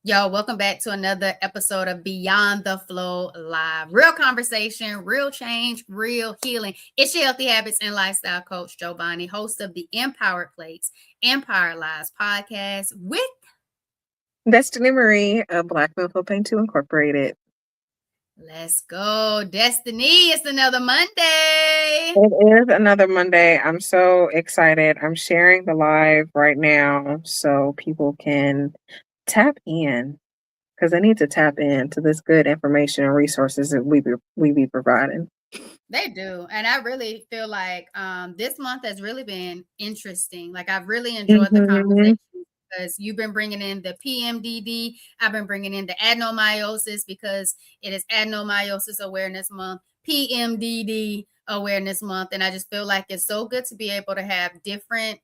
Yo, welcome back to another episode of Beyond the Flow Live. Real conversation, real change, real healing. It's your healthy habits and lifestyle coach, Giovanni, host of the Empowered Plates, Empire Lives podcast with Destini Marie of Black Buffalo Paint 2 Incorporated. Let's go, Destiny. It's another Monday. It is another Monday. I'm so excited. I'm sharing the live right now so people can tap in because they need to tap into this good information and resources that we be providing. They do. And I really feel like this month has really been interesting. Like I've really enjoyed the conversation because you've been bringing in the PMDD. I've been bringing in the adenomyosis because it is adenomyosis awareness month, PMDD awareness month. And I just feel like it's so good to be able to have different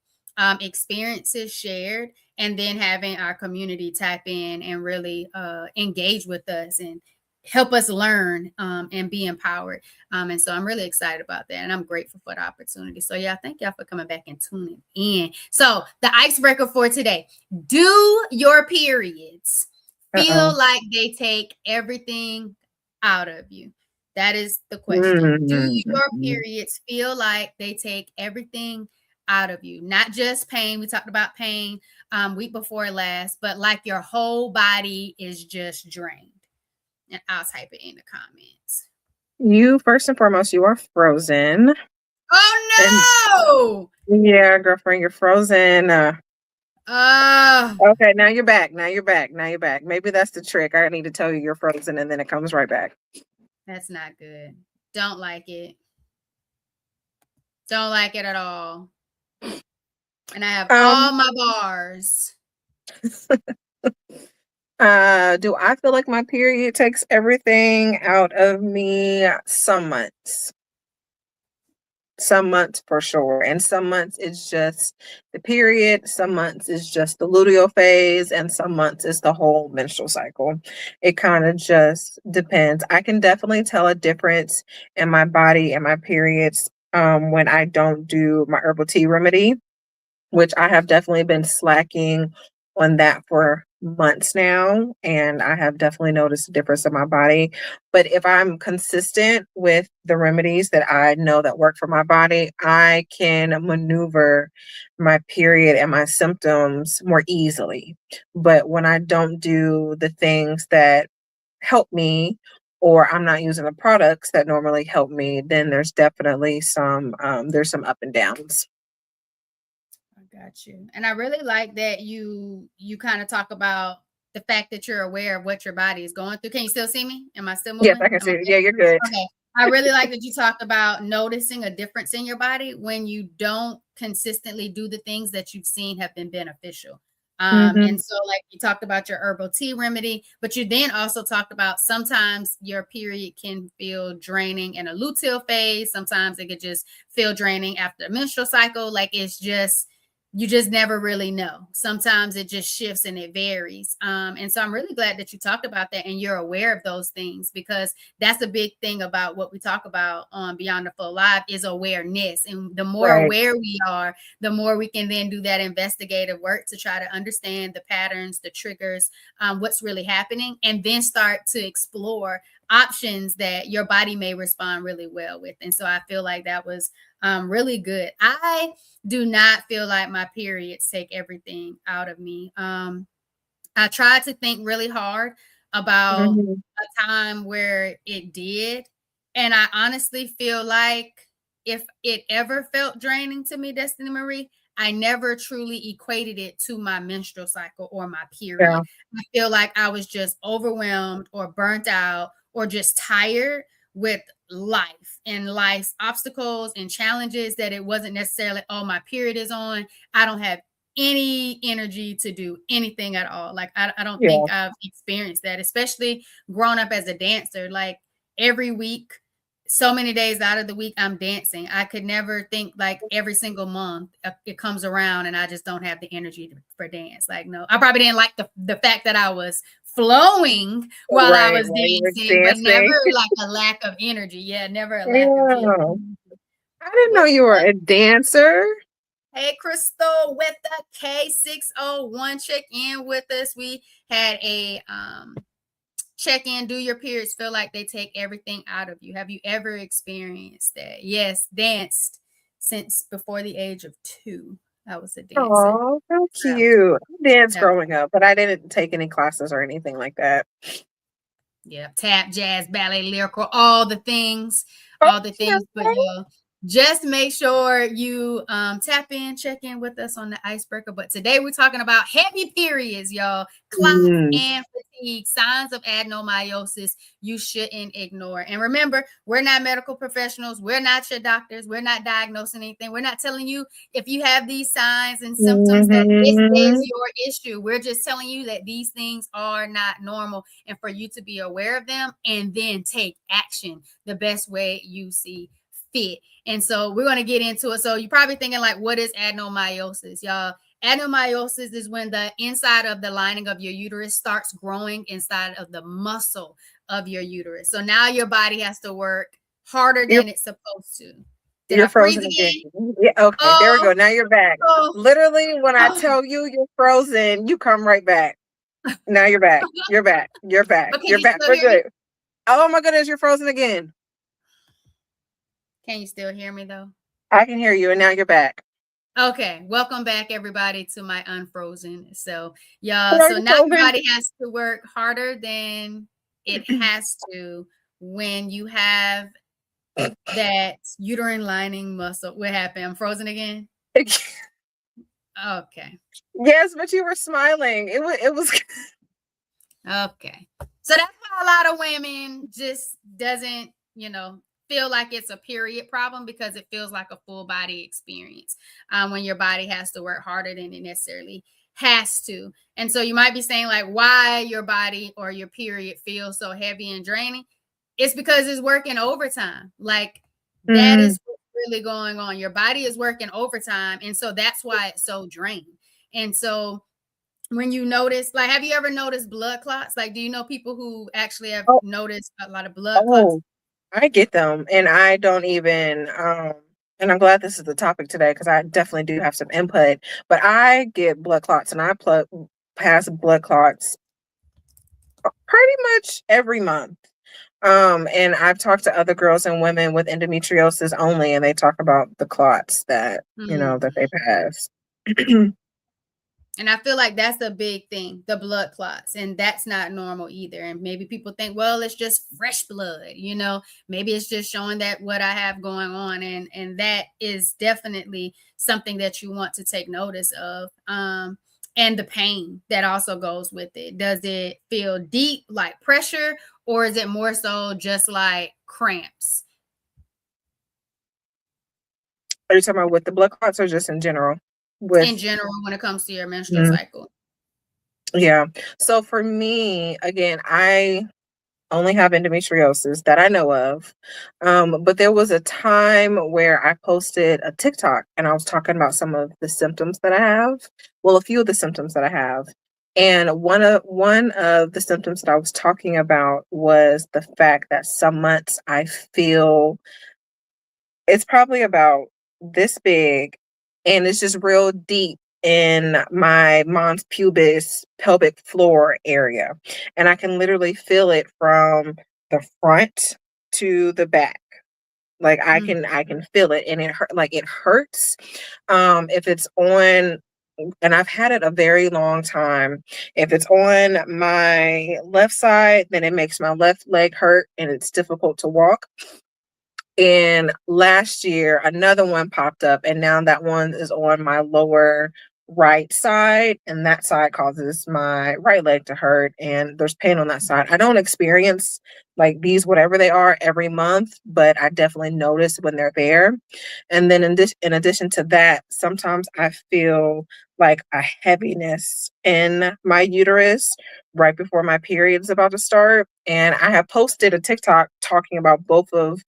experiences shared and then having our community tap in and really engage with us and help us learn and be empowered. And so I'm really excited about that. And I'm grateful for the opportunity. So yeah, thank y'all for coming back and tuning in. So the icebreaker for today, do your periods feel like they take everything out of you? That is the question. Do your periods feel like they take everything out of you? Not just pain. We talked about pain week before last, but like your whole body is just drained. And I'll type it in the comments. You, first and foremost, you are frozen. Oh, no! Yeah, girlfriend, you're frozen. Okay, now you're back. Now you're back. Maybe that's the trick. I need to tell you you're frozen and then it comes right back. That's not good. Don't like it. Don't like it at all. And I have all my bars. Do I feel like my period takes everything out of me? Some months. Some months for sure. And some months it's just the period. Some months is just the luteal phase. And some months is the whole menstrual cycle. It kind of just depends. I can definitely tell a difference in my body and my periods when I don't do my herbal tea remedy, which I have definitely been slacking on that for months now. And I have definitely noticed a difference in my body. But if I'm consistent with the remedies that I know that work for my body, I can maneuver my period and my symptoms more easily. But when I don't do the things that help me, or I'm not using the products that normally help me, then there's definitely some up and downs. Got you. And I really like that you kind of talk about the fact that you're aware of what your body is going through. Can you still see me? Am I still moving? Yes, I can see you. Yeah, you're good. Okay. I really like that you talked about noticing a difference in your body when you don't consistently do the things that you've seen have been beneficial. And so like you talked about your herbal tea remedy, but you then also talked about sometimes your period can feel draining in a luteal phase. Sometimes it could just feel draining after the menstrual cycle. Like it's just, you just never really know. Sometimes it just shifts and it varies. And so I'm really glad that you talked about that and you're aware of those things, because that's a big thing about what we talk about on Beyond the Flow Live is awareness. And the more aware we are, the more we can then do that investigative work to try to understand the patterns, the triggers, what's really happening, and then start to explore options that your body may respond really well with. And so I feel like that was really good. I do not feel like my periods take everything out of me. I tried to think really hard about a time where it did. And I honestly feel like if it ever felt draining to me, Destini Marie, I never truly equated it to my menstrual cycle or my period. Yeah. I feel like I was just overwhelmed or burnt out or just tired with life and life's obstacles and challenges, that it wasn't necessarily, oh, my period is on, I don't have any energy to do anything at all. Like I don't think I've experienced that, especially growing up as a dancer. Like every week, so many days out of the week, I'm dancing. I could never think like every single month it comes around and I just don't have the energy for dance. Like, no, I probably didn't like the fact that I was flowing while I was dancing, but never like a lack of energy. Yeah, never a lack of energy. I didn't know you were a dancer. Hey, Crystal with the K601, check in with us. We had a check in. Do your periods feel like they take everything out of you? Have you ever experienced that? Yes, danced since before the age of 2. I was a dancer. Oh, so That was, cute. I danced that was growing up, but I didn't take any classes or anything like that. Yeah, tap, jazz, ballet, lyrical, all the things, all the Okay. things. But just make sure you tap in, check in with us on the icebreaker. But today we're talking about heavy periods, y'all. Clots Mm, and fatigue, signs of adenomyosis you shouldn't ignore. And remember, we're not medical professionals. We're not your doctors. We're not diagnosing anything. We're not telling you if you have these signs and symptoms that this is mhm. your issue. We're just telling you that these things are not normal and for you to be aware of them and then take action the best way you see fit. And so we're going to get into it. So you're probably thinking like, what is adenomyosis, y'all? Adenomyosis is when the inside of the lining of your uterus starts growing inside of the muscle of your uterus. So now your body has to work harder You're than it's supposed to. Did I you're freeze frozen again. again? Yeah, okay, there we Oh, go. Now you're back. oh, Literally, when I oh. tell you you're frozen, you come right back. Now you're back. You're back. You're back. But can You're you back still for hear me? good. Oh my goodness, you're frozen again. Can you still hear me though? I can hear you, and now you're back. Okay, welcome back everybody to my unfrozen. So, y'all, Are so you now your frozen? body has to work harder than it has to when you have that uterine lining muscle. What happened? I'm frozen again. Okay. Yes, but you were smiling. It was Okay. So that's why a lot of women just doesn't, feel like it's a period problem because it feels like a full body experience when your body has to work harder than it necessarily has to. And so you might be saying like why your body or your period feels so heavy and draining. It's because it's working overtime. Like that Mm. is what's really going on. Your body is working overtime. And so that's why it's so drained. And so when you notice, like, have you ever noticed blood clots? Like, do you know people who actually have Oh, noticed a lot of blood clots? oh, I get them, and I don't even. And I'm glad this is the topic today because I definitely do have some input. But I get blood clots, and I pass blood clots pretty much every month. And I've talked to other girls and women with endometriosis only, and they talk about the clots that Mm. that they pass. And I feel like that's the big thing, the blood clots, and that's not normal either. And maybe people think, well, it's just fresh blood, maybe it's just showing that what I have going on, and that is definitely something that you want to take notice of. And the pain that also goes with it. Does it feel deep, like pressure, or is it more so just like cramps? Are you talking about with the blood clots or just in general? In With general when it comes to your menstrual mm, cycle? yeah. So for me, again, I only have endometriosis that I know of. But there was a time where I posted a TikTok and I was talking about some of the symptoms that I have. Well, a few of the symptoms that I have. And one of the symptoms that I was talking about was the fact that some months I feel it's probably about this big and it's just real deep in my mons pubis pelvic floor area. And I can literally feel it from the front to the back. Like Mm, I can feel it and it hurts. If it's on and I've had it a very long time. If it's on my left side, then it makes my left leg hurt and it's difficult to walk. And last year, another one popped up, and now that one is on my lower right side, and that side causes my right leg to hurt, and there's pain on that side. I don't experience like these, whatever they are, every month, but I definitely notice when they're there. And then in addition to that, sometimes I feel like a heaviness in my uterus right before my period is about to start. And I have posted a TikTok talking about both of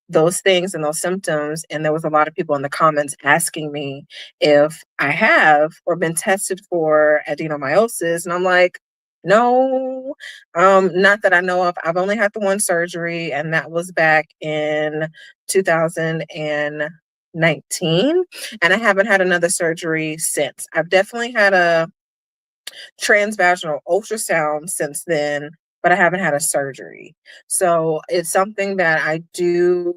those things and those symptoms. And there was a lot of people in the comments asking me if I have or been tested for adenomyosis. And I'm like, no, not that I know of. I've only had the one surgery, and that was back in 2019. 2019, and I haven't had another surgery since. I've definitely had a transvaginal ultrasound since then, but I haven't had a surgery. So it's something that I do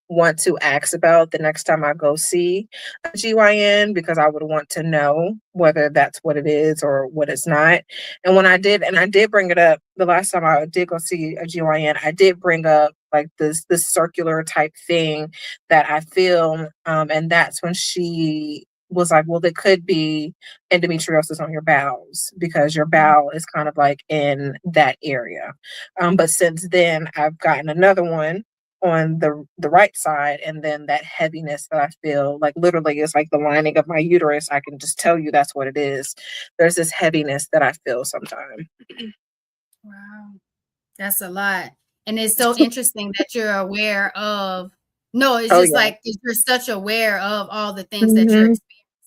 want to ask about the next time I go see a GYN, because I would want to know whether that's what it is or what it's not. And when I did, and I did bring it up the last time I did go see a GYN, I did bring up like this circular type thing that I feel, and that's when she was like, well, it could be endometriosis on your bowels because your bowel is kind of like in that area. But since then, I've gotten another one on the right side, and then that heaviness that I feel, like literally is like the lining of my uterus. I can just tell you that's what it is. There's this heaviness that I feel sometimes. Wow. That's a lot. And it's so interesting that you're aware of no, it's Oh just yeah. like you're such aware of all the things that you're Hmm.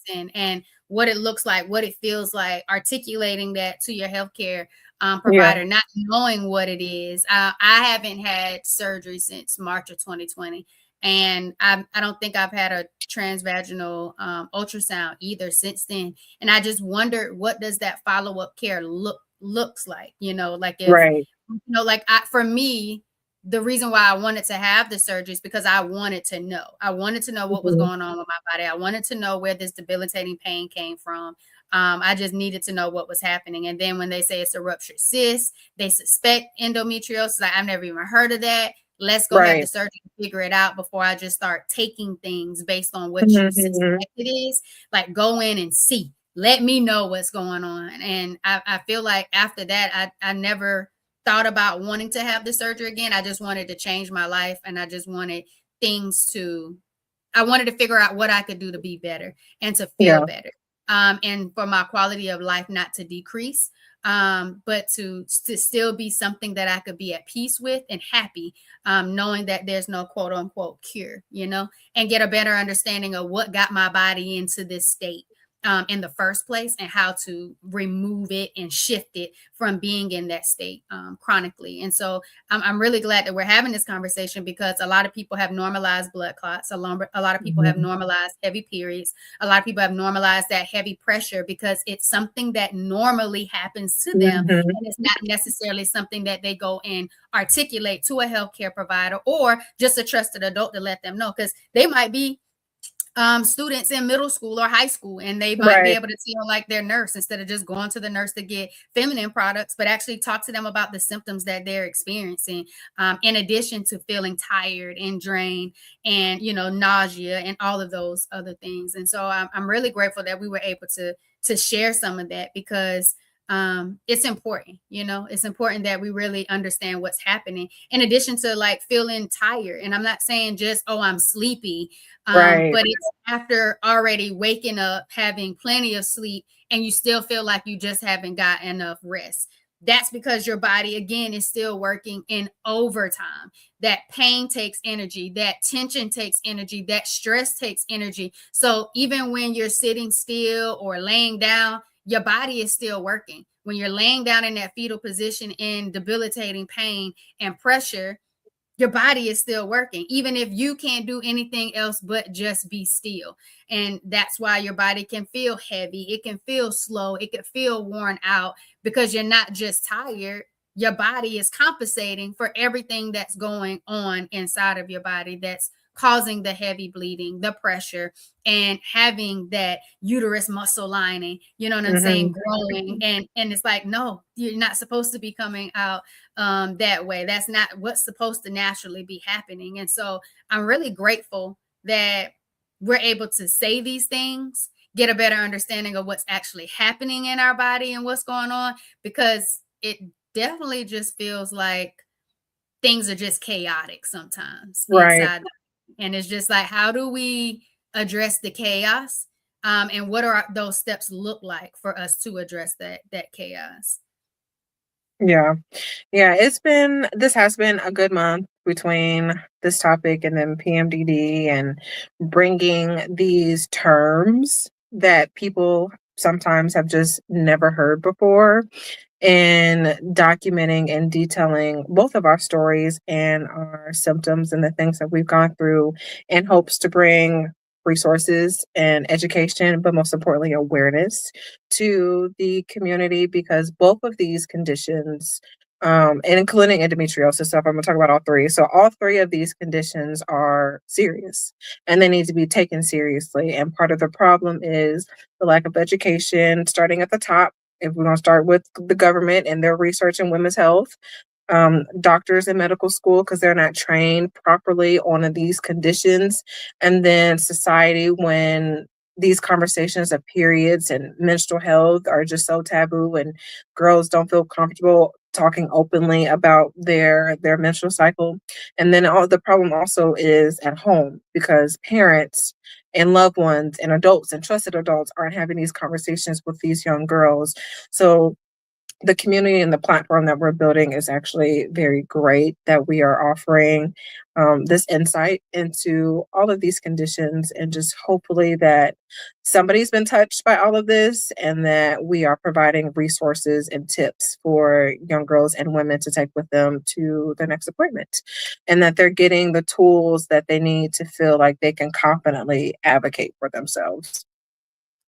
experiencing and what it looks like, what it feels like, articulating that to your healthcare Yeah. provider, not knowing what it is. I haven't had surgery since March of 2020, and I don't think I've had a transvaginal ultrasound either since then. And I just wondered, what does that follow up care looks like? Like if Right. like for me, the reason why I wanted to have the surgery is because I wanted to know. I wanted to know what was Hmm. going on with my body. I wanted to know where this debilitating pain came from. I just needed to know what was happening. And then when they say it's a ruptured cyst, they suspect endometriosis. Like, I've never even heard of that. Let's go have the Right. surgery to figure it out before I just start taking things based on what you Hmm. suspect it is. Like, go in and see. Let me know what's going on. And I feel like after that, I never thought about wanting to have the surgery again. I just wanted to change my life, and I just wanted things to I wanted to figure out what I could do to be better and to feel Yeah. better. And for my quality of life not to decrease, but to still be something that I could be at peace with and happy, knowing that there's no quote unquote cure, and get a better understanding of what got my body into this state in the first place, and how to remove it and shift it from being in that state chronically. And so I'm really glad that we're having this conversation, because a lot of people have normalized blood clots. A lot of people have Hmm. normalized heavy periods. A lot of people have normalized that heavy pressure because it's something that normally happens to them. Hmm. And it's not necessarily something that they go and articulate to a healthcare provider or just a trusted adult to let them know, because they might be students in middle school or high school, and they might be Right. able to tell like their nurse, instead of just going to the nurse to get feminine products, but actually talk to them about the symptoms that they're experiencing, in addition to feeling tired and drained and nausea and all of those other things. And so I'm really grateful that we were able to share some of that, because it's important. It's important that we really understand what's happening, in addition to like feeling tired. And I'm not saying just, oh, I'm sleepy, Right. but it's after already waking up, having plenty of sleep, and you still feel like you just haven't got enough rest. That's because your body, again, is still working in overtime. That pain takes energy, that tension takes energy, that stress takes energy. So even when you're sitting still or laying down, your body is still working. When you're laying down in that fetal position in debilitating pain and pressure, your body is still working, even if you can't do anything else but just be still. And that's why your body can feel heavy. It can feel slow. It can feel worn out, because you're not just tired. Your body is compensating for everything that's going on inside of your body that's causing the heavy bleeding, the pressure, and having that uterus muscle lining, you know what I'm saying, Hmm. growing. And it's like, no, you're not supposed to be coming out that way. That's not what's supposed to naturally be happening. And so I'm really grateful that we're able to say these things, get a better understanding of what's actually happening in our body and what's going on, because it definitely just feels like things are just chaotic sometimes Right. inside. And it's just like, how do we address the chaos? And what are those steps look like for us to address that chaos? Yeah. Yeah, this has been a good month between this topic and then PMDD and bringing these terms that people sometimes have just never heard before in documenting and detailing both of our stories and our symptoms and the things that we've gone through in hopes to bring resources and education, but most importantly, awareness to the community because both of these conditions, and including endometriosis, so if I'm going to talk about all three. So, all three of these conditions are serious and they need to be taken seriously. And part of the problem is the lack of education, starting at the top if we're going to start with the government and their research in women's health, doctors in medical school because they're not trained properly on these conditions, and then society when these conversations of periods and menstrual health are just so taboo and girls don't feel comfortable talking openly about their menstrual cycle. And then all the problem also is at home because parents and loved ones and adults and trusted adults aren't having these conversations with these young girls. So the community and the platform that we're building is actually very great that we are offering this insight into all of these conditions and just hopefully that somebody's been touched by all of this and that we are providing resources and tips for young girls and women to take with them to their next appointment and that they're getting the tools that they need to feel like they can confidently advocate for themselves.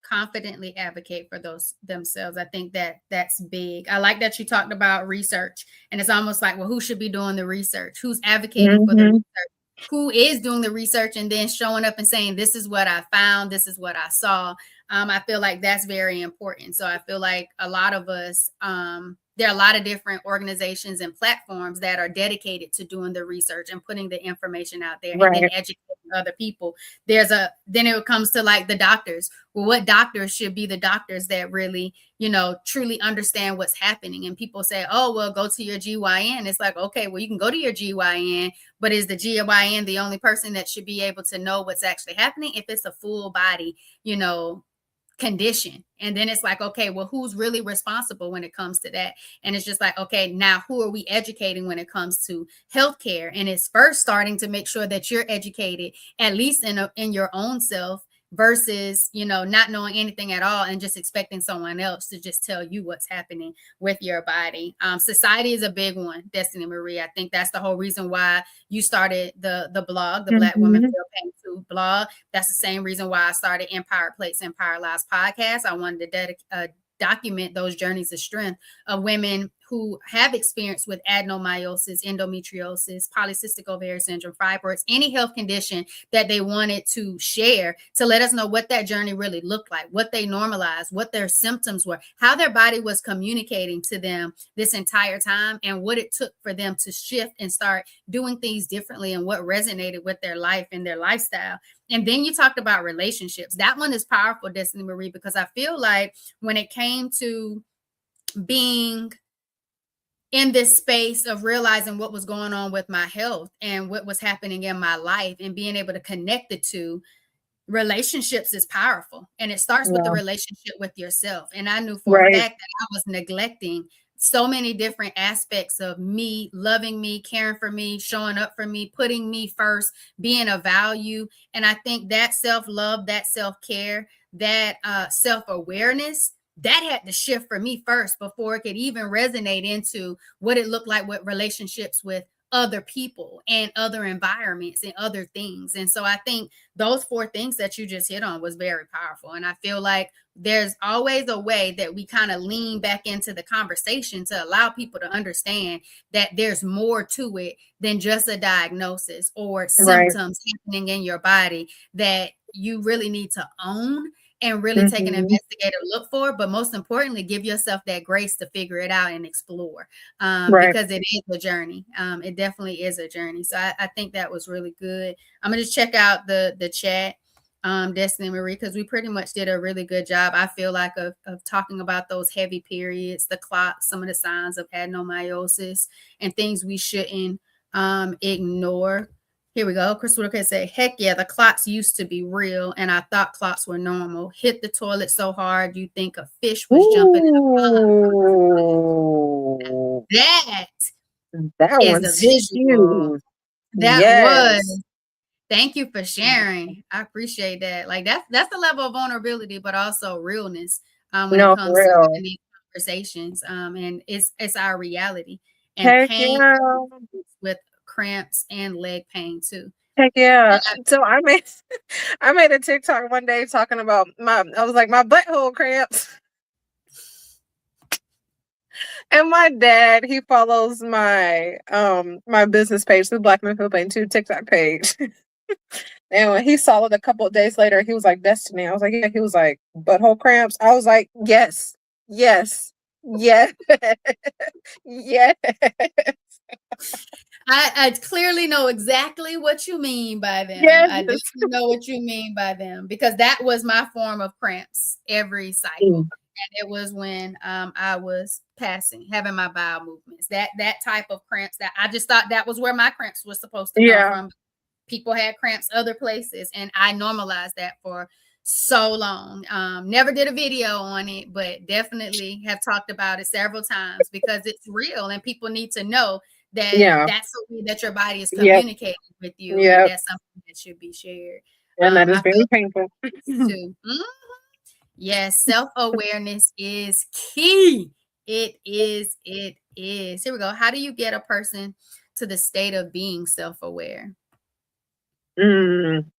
Confidently advocate for those themselves. I think that that's big. I like that you talked about research, and it's almost like, well, who should be doing the research? Who's advocating for the Hmm. research? Who is doing the research and then showing up and saying, this is what I found, this is what I saw. I feel like that's very important. So I feel like a lot of us, there are a lot of different organizations and platforms that are dedicated to doing the research and putting the information out there and then Right, educating other people. Then it comes to like the doctors. Well, what doctors should be the doctors that really, truly understand what's happening? And people say, oh, well, go to your GYN. It's like, okay, well, you can go to your GYN, but is the GYN the only person that should be able to know what's actually happening if it's a full body, condition? And then it's like, okay, well, who's really responsible when it comes to that? And it's just like, okay, now who are we educating when it comes to healthcare? And it's first starting to make sure that you're educated, at least in your own self, versus not knowing anything at all and just expecting someone else to just tell you what's happening with your body. Society is a big one, Destiny Marie. I think that's the whole reason why you started the blog, the Black Women hmm Feel Pain Too blog. That's the same reason why I started Empowered Plates, Empowered Lives podcast. I wanted to document those journeys of strength of women who have experience with adenomyosis, endometriosis, polycystic ovarian syndrome, fibroids, any health condition that they wanted to share, to let us know what that journey really looked like, what they normalized, what their symptoms were, how their body was communicating to them this entire time, and what it took for them to shift and start doing things differently and what resonated with their life and their lifestyle. And then you talked about relationships. That one is powerful, Destiny Marie, because I feel like when it came to being in this space of realizing what was going on with my health and what was happening in my life and being able to connect the two, relationships is powerful. And it starts with the Yeah, relationship with yourself. And I knew for a right, fact that I was neglecting so many different aspects of me, loving me, caring for me, showing up for me, putting me first, being a value. And I think that self-love, that self-care, that self-awareness, that had to shift for me first before it could even resonate into what it looked like with relationships with other people and other environments and other things. And so I think those four things that you just hit on was very powerful. And I feel like there's always a way that we kind of lean back into the conversation to allow people to understand that there's more to it than just a diagnosis or right. symptoms happening in your body that you really need to own and really take an Mhm. investigative look for, but most importantly, give yourself that grace to figure it out and explore, Right. because it is a journey. It definitely is a journey. So I think that was really good. I'm gonna just check out the chat, Destiny Marie, because we pretty much did a really good job, I feel like, of talking about those heavy periods, the clots, some of the signs of adenomyosis, and things we shouldn't ignore. Here we go. Crystal can say, heck yeah, the clots used to be real, and I thought clots were normal. Hit the toilet so hard, you think a fish was jumping in a pond. Ooh, That that is a one's visual. huge. That Yes. was. Thank you for sharing. I appreciate that. Like that's the level of vulnerability, but also realness when it No, for comes to real. having these conversations. And it's our reality. And Heck pain yeah. with cramps and leg pain too. Heck yeah. And So I made I made a TikTok one day talking about I was like, my butthole cramps. And my dad, he follows my business page, the Black Men Feel Pain 2 TikTok page. And when he saw it a couple of days later, he was like, Destiny. I was like, yeah. He was like, butthole cramps. I was like, yes, yes, yes, yes. I clearly know exactly what you mean by them. Yes. I definitely know what you mean by them, because that was my form of cramps every cycle. Mm. And it was when I was passing, having my bowel movements. That type of cramps, that I just thought that was where my cramps was supposed to come Yeah. from. People had cramps other places, and I normalized that for so long. Never did a video on it, but definitely have talked about it several times, because it's real and people need to know that Yeah. that's the way that your body is Yep. communicating with you, and Yep. that's something that should be shared. And that is I feel very painful. this too. Yes, self-awareness is key. It is. It is. Here we go. How do you get a person to the state of being self-aware? Mm.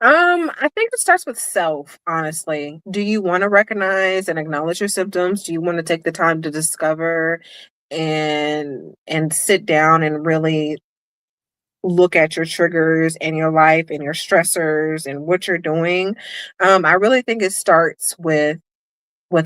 I think it starts with self, honestly. Do you want to recognize and acknowledge your symptoms? Do you want to take the time to discover and sit down and really look at your triggers and your life and your stressors and what you're doing? I really think it starts with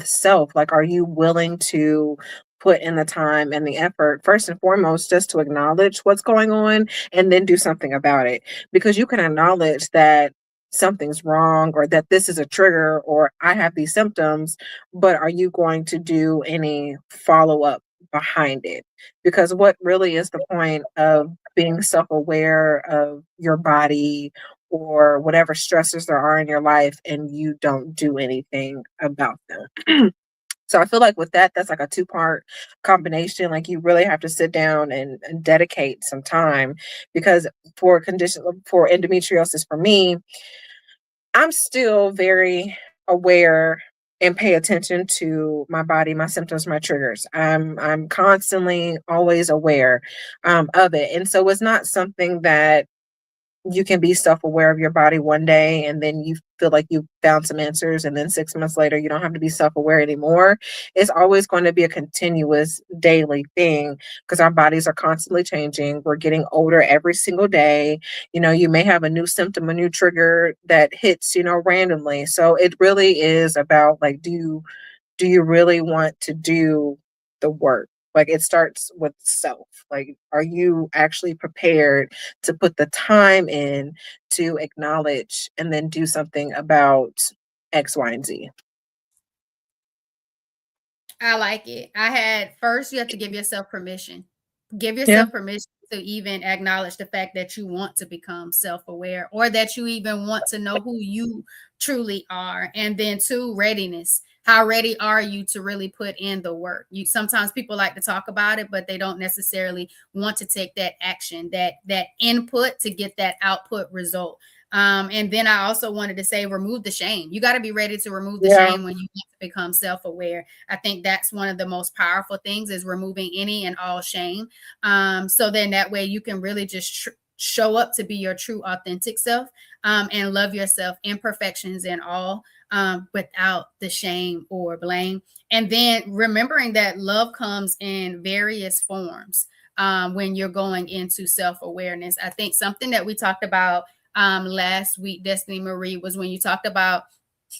self. Like, are you willing to put in the time and the effort, first and foremost, just to acknowledge what's going on and then do something about it? Because you can acknowledge that something's wrong or that this is a trigger or I have these symptoms, but are you going to do any follow up behind it? Because what really is the point of being self aware of your body or whatever stressors there are in your life and you don't do anything about them? So I feel like with that, that's like a two-part combination. Like you really have to sit down and dedicate some time, because for endometriosis for me, I'm still very aware and pay attention to my body, my symptoms, my triggers. I'm constantly always aware of it. And so it's not something that you can be self-aware of your body one day and then you feel like you found some answers and then 6 months later you don't have to be self-aware anymore. It's always going to be a continuous daily thing, because our bodies are constantly changing. We're getting older every single day. You may have a new symptom, a new trigger that hits randomly. So it really is about, like, do you really want to do the work? Like, it starts with self. Like, are you actually prepared to put the time in to acknowledge and then do something about X, Y, and Z? I like it. I had first, you have to give yourself permission. Give Yeah. yourself permission to even acknowledge the fact that you want to become self-aware, or that you even want to know who you truly are. And then two, readiness. How ready are you to really put in the work? You sometimes people like to talk about it, but they don't necessarily want to take that action, that input to get that output result. And then I also wanted to say, remove the shame. You got to be ready to remove the Yeah. shame when you want to become self-aware. I think that's one of the most powerful things, is removing any and all shame. So then that way you can really just show up to be your true authentic self, and love yourself, imperfections and all, without the shame or blame. And then remembering that love comes in various forms. When you're going into self-awareness, I think something that we talked about last week, Destiny Marie, was when you talked about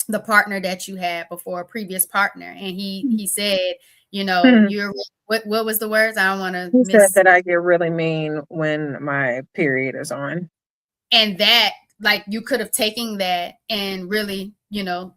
the partner that you had before, a previous partner, and he said, Mhm. you're what was the words? I don't want to He said miss. that I get really mean when my period is on. And that, like, you could have taken that and really,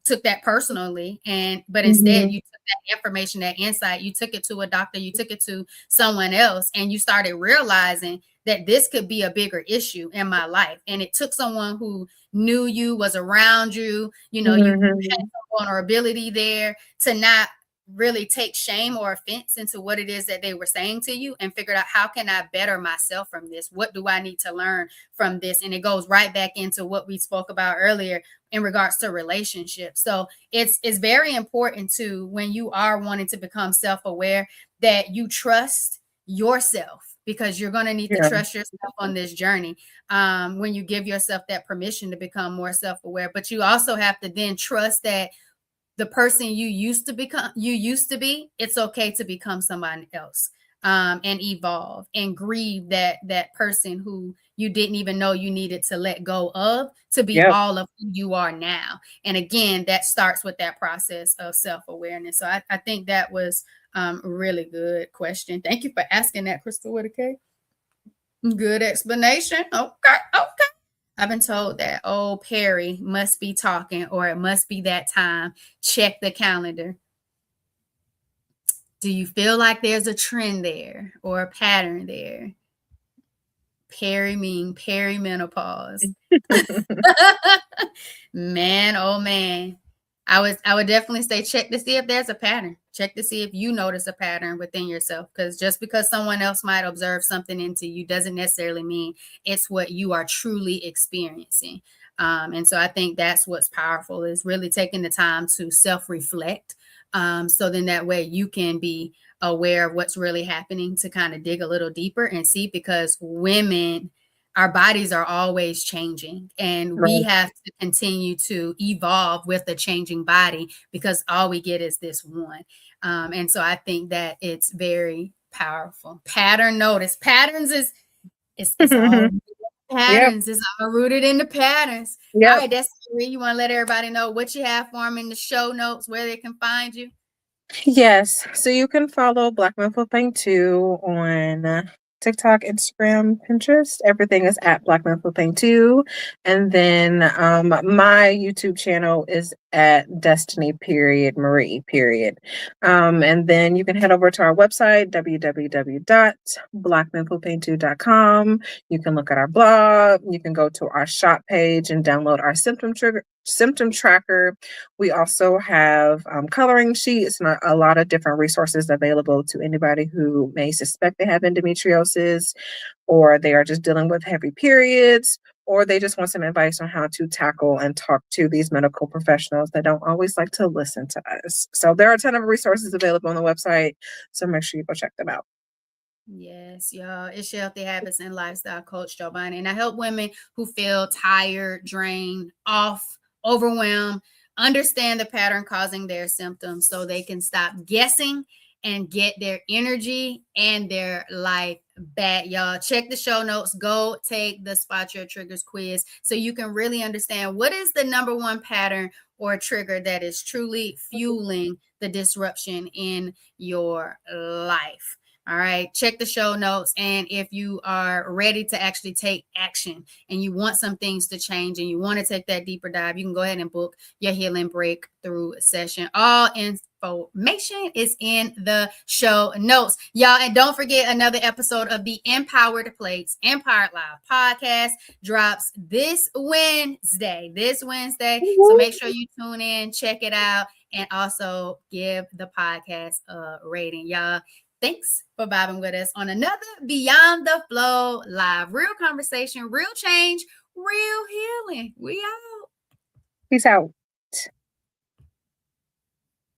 took that personally, but instead Mhm. you took that information, that insight, you took it to a doctor, you took it to someone else, and you started realizing that this could be a bigger issue in my life. And it took someone who knew you, was around you, you had Mhm. some vulnerability there, to not really take shame or offense into what it is that they were saying to you, and figured out, how can I better myself from this? What do I need to learn from this? And it goes right back into what we spoke about earlier, in regards to relationships. So it's very important to, when you are wanting to become self-aware, that you trust yourself, because you're going to need to trust yourself on this journey, when you give yourself that permission to become more self-aware. But you also have to then trust that the person you used to be, it's okay to become somebody else, and evolve and grieve that person who you didn't even know you needed to let go of, to be all of who you are now. And again, that starts with that process of self-awareness. So I think that was a really good question. Thank you for asking that, Crystal Whitaker. Good explanation. Okay. I've been told that, oh, Perry must be talking, or it must be that time. Check the calendar. Do you feel like there's a trend there or a pattern there? Perry mean perimenopause. Man, oh man. I would definitely say check to see if there's a pattern. Check to see if you notice a pattern within yourself, because just because someone else might observe something into you doesn't necessarily mean it's what you are truly experiencing. And so I think that's what's powerful, is really taking the time to self-reflect. So then that way you can be aware of what's really happening, to kind of dig a little deeper and see, because women, our bodies are always changing, and we have to continue to evolve with the changing body, because all we get is this one. And so I think that it's very powerful. Pattern notice. Patterns is it's all patterns. It's all rooted in the patterns. All right, Destini, you want to let everybody know what you have for them in the show notes, where they can find you? Yes. So you can follow Black Men Flipping 2 on TikTok, Instagram, Pinterest. Everything is at Black Men Flipping 2. And then my YouTube channel is at Destini Marie. And then you can head over to our website, www.blackmenflipping2.com. You can look at our blog. You can go to our shop page and download our symptom tracker. We also have coloring sheets and a lot of different resources available to anybody who may suspect they have endometriosis, or they are just dealing with heavy periods, or they just want some advice on how to tackle and talk to these medical professionals that don't always like to listen to us. So there are a ton of resources available on the website, so make sure you go check them out. Yes, y'all. It's your Healthy Habits and Lifestyle Coach Giovanni, and I help women who feel tired, drained, off, overwhelmed, understand the pattern causing their symptoms, so they can stop guessing and get their energy and their life back. Y'all, check the show notes. Go take the Spot Your Triggers quiz, so you can really understand what is the number one pattern or trigger that is truly fueling the disruption in your life. All right, check the show notes. And if you are ready to actually take action and you want some things to change and you want to take that deeper dive, you can go ahead and book your healing breakthrough session. All information is in the show notes, y'all. And don't forget, another episode of the Empowered Plates Empowered Live podcast drops this Wednesday. So make sure you tune in, check it out, and also give the podcast a rating, y'all. Thanks for vibing with us on another Beyond the Flow Live. Real conversation, real change, real healing. We out. Peace out.